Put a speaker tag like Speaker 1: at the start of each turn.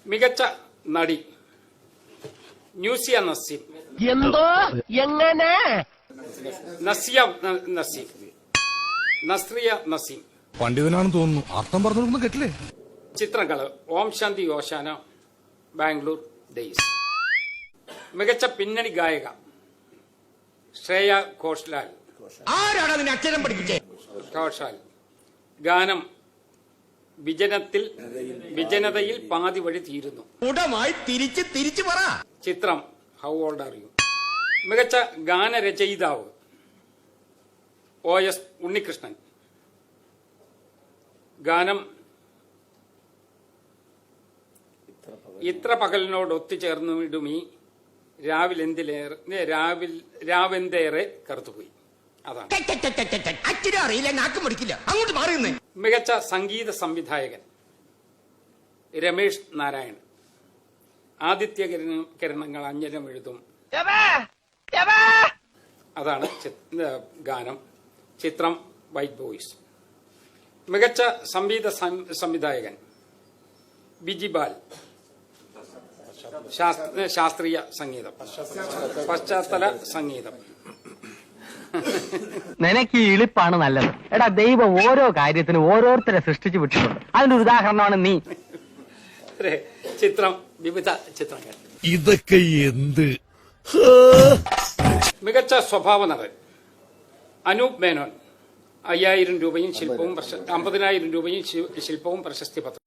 Speaker 1: മികച്ച നടി ന്യൂസിയ നസീം.
Speaker 2: എന്തോ എങ്ങനെ
Speaker 1: നസ്രിയ നസീം.
Speaker 3: പണ്ഡിതനാണെന്ന് തോന്നുന്നു. അർത്ഥം പറഞ്ഞൊന്നും കേട്ടില്ലേ?
Speaker 1: ചിത്രങ്ങള് ഓം ശാന്തി ഓശാന, ബാംഗ്ലൂർ ഡേയ്സ്. മികച്ച പിന്നണി ഗായിക ശ്രേയ ഘോഷാൽ.
Speaker 2: ആരാണ് അതിന് അക്ഷരം പഠിപ്പിച്ചേ?
Speaker 1: ഘോഷാൽ. ഗാനം വിജനതയിൽ പാതി വഴി തീരുന്നു.
Speaker 2: ഉടമായി തിരിച്ചു പറ.
Speaker 1: ചിത്രം ഹൗ ഓൾഡ് ആർ യു. മികച്ച ഗാനരചയിതാവ് OS ഉണ്ണികൃഷ്ണൻ. ഗാനം ഇത്ര പകലിനോട് ഒത്തുചേർന്നിടുമീ രാവെന്തേറെ കറുത്തുപോയി. അതാണ്.
Speaker 2: അറിയില്ല, നാക്കും പഠിക്കില്ല, അങ്ങോട്ട് മാറിയുന്നേ.
Speaker 1: മികച്ച സംഗീത സംവിധായകൻ രമേഷ് നാരായൺ. ആദിത്യ കിരണങ്ങൾ അഞ്ജനം എഴുതും. അതാണ് ഗാനം. ചിത്രം വൈറ്റ് ബോയ്സ്. മികച്ച സംവിധായകൻ ബിജിബാൽ. ശാസ്ത്രീയ സംഗീതം, പശ്ചാത്തല സംഗീതം.
Speaker 4: നിനക്ക് ഈ ഇളിപ്പാണ് നല്ലത്. എടാ, ദൈവം ഓരോ കാര്യത്തിനും ഓരോരുത്തരെ സൃഷ്ടിച്ചു വിട്ടിട്ടുണ്ട്. അതിന്റെ ഒരു ഉദാഹരണമാണ് നീ.
Speaker 1: ചിത്രം വിവിധ ചിത്രങ്ങൾ.
Speaker 3: ഇതൊക്കെ എന്ത്?
Speaker 1: മികച്ച സ്വഭാവ നടൻ അനൂപ് മേനോൻ. 50,000 രൂപയും ശില്പവും 50,000 രൂപയും ശില്പവും പ്രശസ്തി പത്രം.